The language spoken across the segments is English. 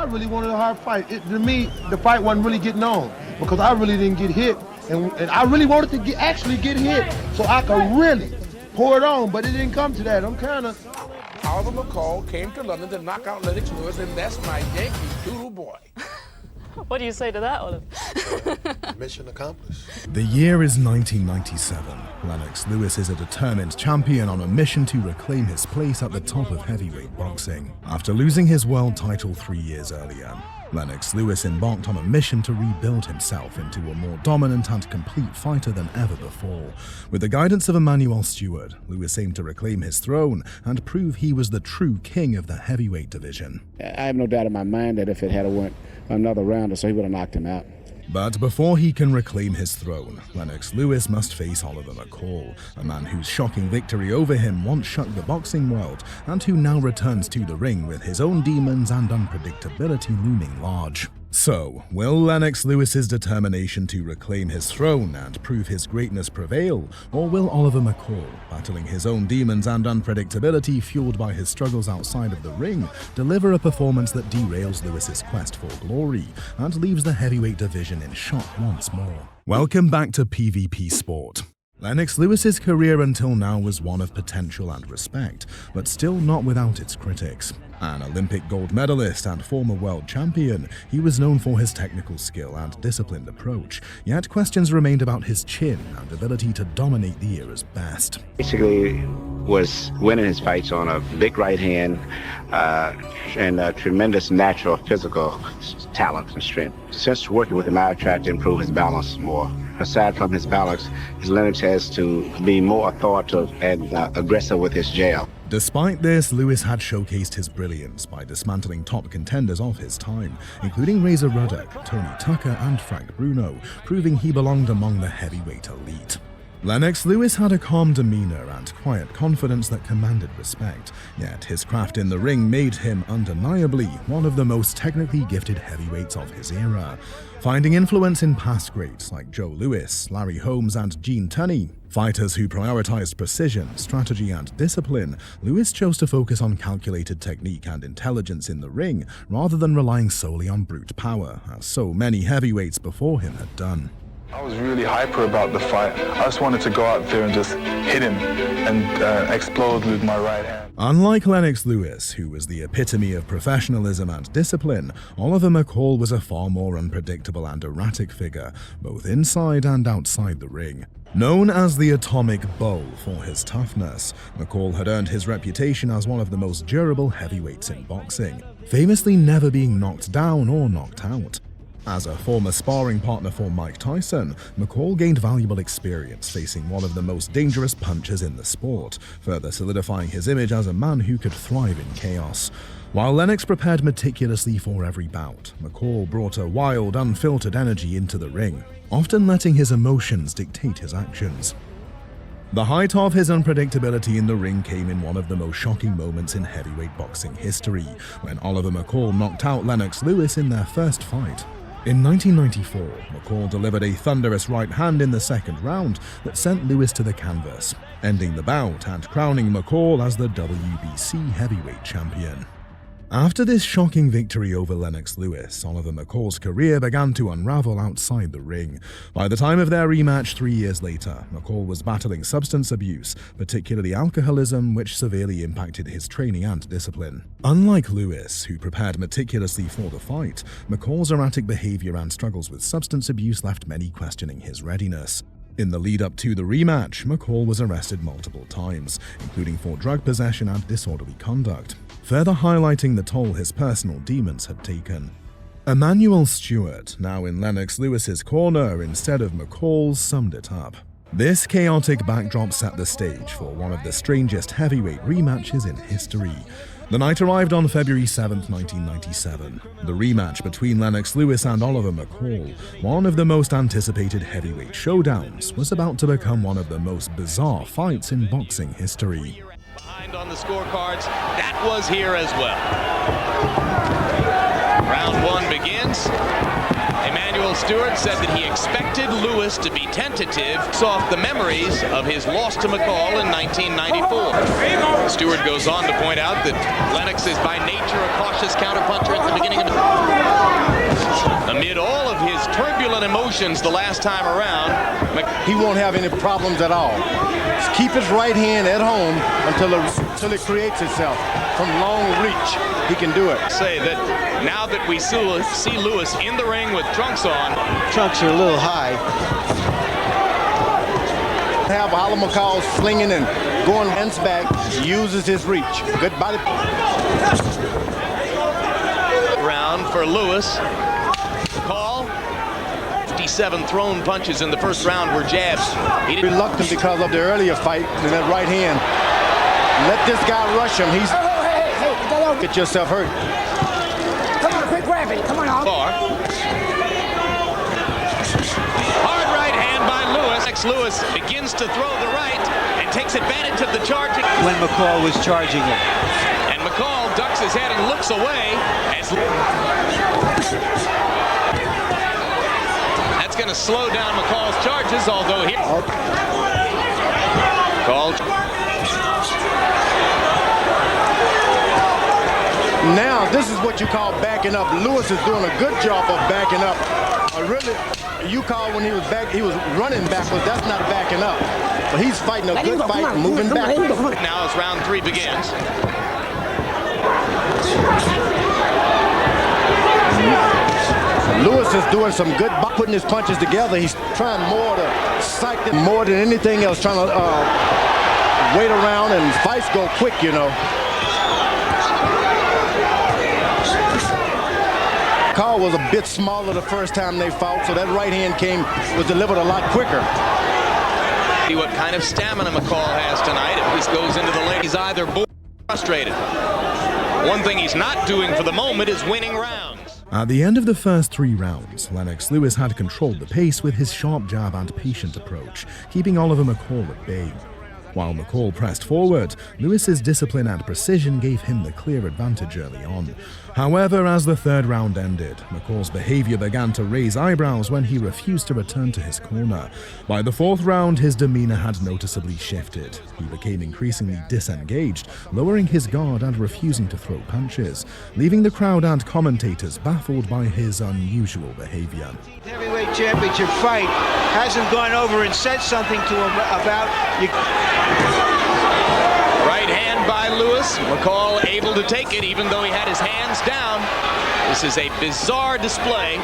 I really wanted a hard fight. To me, the fight wasn't really getting on because I really didn't get hit, and I really wanted to actually get hit so I could really pour it on, but it didn't come to that. I'm kind of... Oliver McCall came to London to knock out Lennox Lewis, and that's my Yankee Doodle boy. What do you say to that, Oliver? Mission accomplished. The year is 1997. Lennox Lewis is a determined champion on a mission to reclaim his place at the top of heavyweight boxing. After losing his world title 3 years earlier, Lennox Lewis embarked on a mission to rebuild himself into a more dominant and complete fighter than ever before. With the guidance of Emmanuel Stewart, Lewis aimed to reclaim his throne and prove he was the true king of the heavyweight division. I have no doubt in my mind that if it had went another round or so, he would have knocked him out. But before he can reclaim his throne, Lennox Lewis must face Oliver McCall, a man whose shocking victory over him once shook the boxing world and who now returns to the ring with his own demons and unpredictability looming large. So, will Lennox Lewis's determination to reclaim his throne and prove his greatness prevail, or will Oliver McCall, battling his own demons and unpredictability fueled by his struggles outside of the ring, deliver a performance that derails Lewis's quest for glory and leaves the heavyweight division in shock once more? Welcome back to PvP Sport. Lennox Lewis's career until now was one of potential and respect, but still not without its critics. An Olympic gold medalist and former world champion, he was known for his technical skill and disciplined approach, yet questions remained about his chin and ability to dominate the era's best. Basically was winning his fights on a big right hand and a tremendous natural physical talent and strength. Since working with him, I tried to improve his balance more. Aside from his balance, Lennox has to be more authoritative and aggressive with his jab. Despite this, Lewis had showcased his brilliance by dismantling top contenders of his time, including Razor Ruddock, Tony Tucker, and Frank Bruno, proving he belonged among the heavyweight elite. Lennox Lewis had a calm demeanor and quiet confidence that commanded respect, yet his craft in the ring made him undeniably one of the most technically gifted heavyweights of his era. Finding influence in past greats like Joe Louis, Larry Holmes, and Gene Tunney, fighters who prioritized precision, strategy, and discipline, Lewis chose to focus on calculated technique and intelligence in the ring rather than relying solely on brute power, as so many heavyweights before him had done. I was really hyper about the fight. I just wanted to go out there and just hit him and explode with my right hand. Unlike Lennox Lewis, who was the epitome of professionalism and discipline, Oliver McCall was a far more unpredictable and erratic figure, both inside and outside the ring. Known as the Atomic Bull for his toughness, McCall had earned his reputation as one of the most durable heavyweights in boxing, famously never being knocked down or knocked out. As a former sparring partner for Mike Tyson, McCall gained valuable experience facing one of the most dangerous punchers in the sport, further solidifying his image as a man who could thrive in chaos. While Lennox prepared meticulously for every bout, McCall brought a wild, unfiltered energy into the ring, often letting his emotions dictate his actions. The height of his unpredictability in the ring came in one of the most shocking moments in heavyweight boxing history, when Oliver McCall knocked out Lennox Lewis in their first fight. In 1994, McCall delivered a thunderous right hand in the second round that sent Lewis to the canvas, ending the bout and crowning McCall as the WBC heavyweight champion. After this shocking victory over Lennox Lewis, Oliver McCall's career began to unravel outside the ring. By the time of their rematch 3 years later, McCall was battling substance abuse, particularly alcoholism, which severely impacted his training and discipline. Unlike Lewis, who prepared meticulously for the fight, McCall's erratic behavior and struggles with substance abuse left many questioning his readiness. In the lead-up to the rematch, McCall was arrested multiple times, including for drug possession and disorderly conduct, further highlighting the toll his personal demons had taken. Emmanuel Stewart, now in Lennox Lewis's corner instead of McCall's, summed it up. This chaotic backdrop set the stage for one of the strangest heavyweight rematches in history. The night arrived on February 7, 1997. The rematch between Lennox Lewis and Oliver McCall, one of the most anticipated heavyweight showdowns, was about to become one of the most bizarre fights in boxing history. Behind on the scorecards, that was here as well. Round one begins. Emmanuel Stewart said that he expected Lewis to be tentative, off the memories of his loss to McCall in 1994. Stewart goes on to point out that Lennox is by nature a cautious counterpuncher at the beginning of the instructions the last time around. He won't have any problems at all. Just keep his right hand at home until it creates itself. From long reach, he can do it. Say that now that we see Lewis in the ring with trunks on. Trunks are a little high. Have Oliver McCall slinging and going hands back, uses his reach. Good body. Round for Lewis. McCall, 57 thrown punches in the first round were jabs. He didn't reluctant because of the earlier fight in that right hand. Let this guy rush him. He's get yourself hurt. Come on, quick grab it. Come on, far. Hard right hand by Lewis. Lennox Lewis begins to throw the right and takes advantage of the charging. When McCall was charging him. And McCall ducks his head and looks away as that's going to slow down McCall's charges, although he called. Now, this is what you call backing up. Lewis is doing a good job of backing up. Really, you call when he was running backwards. That's not backing up. But he's fighting a good fight, moving backwards. Now as round 3 begins. Lewis is doing some good putting his punches together. He's trying more to psych them more than anything else, trying to wait around, and fights go quick, you know. McCall was a bit smaller the first time they fought, so that right hand was delivered a lot quicker. See what kind of stamina McCall has tonight if this goes into the late. He's either bored or frustrated. One thing he's not doing for the moment is winning rounds. At the end of the first 3 rounds, Lennox Lewis had controlled the pace with his sharp jab and patient approach, keeping Oliver McCall at bay. While McCall pressed forward, Lewis's discipline and precision gave him the clear advantage early on. However, as the 3rd round ended, McCall's behavior began to raise eyebrows when he refused to return to his corner. By the 4th round, his demeanor had noticeably shifted. He became increasingly disengaged, lowering his guard and refusing to throw punches, leaving the crowd and commentators baffled by his unusual behavior. Heavyweight championship fight hasn't gone over and said something to him about you. Right hand by Lewis. McCall able to take it even though he had his hands down. This is a bizarre display.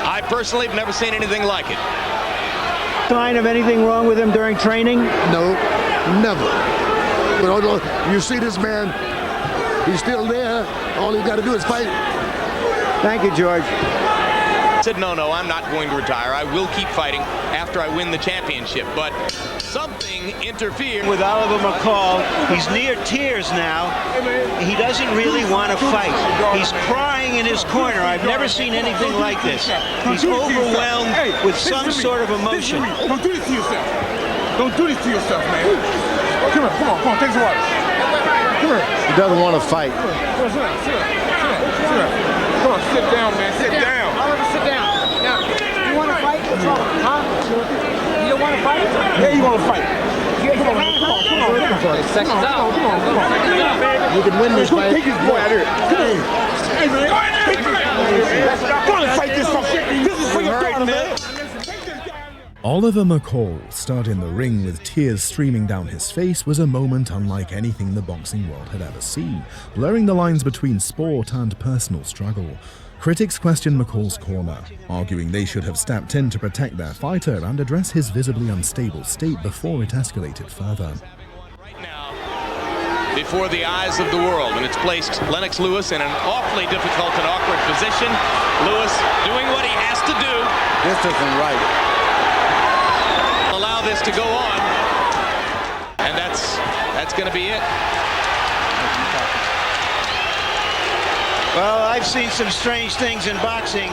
I personally have never seen anything like it. Sign of anything wrong with him during training? No, never. But you see this man, he's still there. All he's got to do is fight. Thank you, George. I said, no, I'm not going to retire. I will keep fighting after I win the championship. But something interfered with Oliver McCall. He's near tears now. He doesn't really want to fight. He's crying in his corner. I've never seen anything like this. He's overwhelmed with some sort of emotion. Don't do this to yourself. Don't do this to yourself, man. Come on, take some water. Come here. He doesn't want to fight. Come on, sit down, man. Sit down. Oliver, sit down. Now, you want to fight? What's wrong? Huh? You don't want to fight? Yeah, you want to fight. Come on. Seconds out. Come on. You can win this fight. Take his boy out here. Come on. Hey, man. Go on and fight this stuff. This is for your daughter, man. Oliver McCall, stood in the ring with tears streaming down his face, was a moment unlike anything the boxing world had ever seen, blurring the lines between sport and personal struggle. Critics questioned McCall's corner, arguing they should have stepped in to protect their fighter and address his visibly unstable state before it escalated further. Right now, before the eyes of the world, and it's placed Lennox Lewis in an awfully difficult and awkward position. Lewis doing what he has to do. This isn't right. Allow this to go on, and that's going to be it. Well, I've seen some strange things in boxing.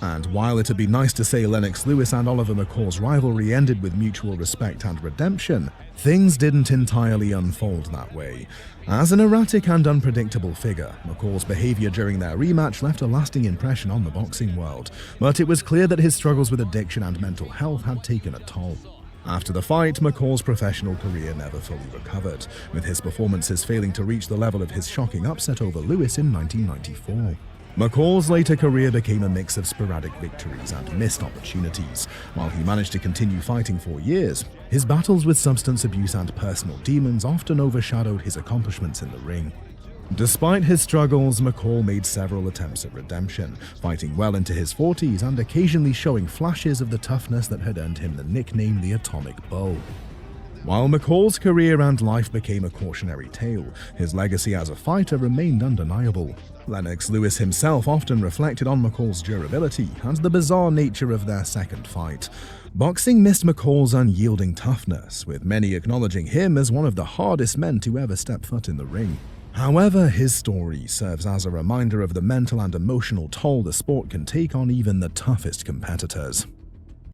And while it would be nice to say Lennox Lewis and Oliver McCall's rivalry ended with mutual respect and redemption, things didn't entirely unfold that way. As an erratic and unpredictable figure, McCall's behavior during their rematch left a lasting impression on the boxing world, but it was clear that his struggles with addiction and mental health had taken a toll. After the fight, McCall's professional career never fully recovered, with his performances failing to reach the level of his shocking upset over Lewis in 1994. McCall's later career became a mix of sporadic victories and missed opportunities. While he managed to continue fighting for years, his battles with substance abuse and personal demons often overshadowed his accomplishments in the ring. Despite his struggles, McCall made several attempts at redemption, fighting well into his 40s and occasionally showing flashes of the toughness that had earned him the nickname the Atomic Bull. While McCall's career and life became a cautionary tale, his legacy as a fighter remained undeniable. Lennox Lewis himself often reflected on McCall's durability and the bizarre nature of their second fight. Boxing missed McCall's unyielding toughness, with many acknowledging him as one of the hardest men to ever step foot in the ring. However, his story serves as a reminder of the mental and emotional toll the sport can take on even the toughest competitors.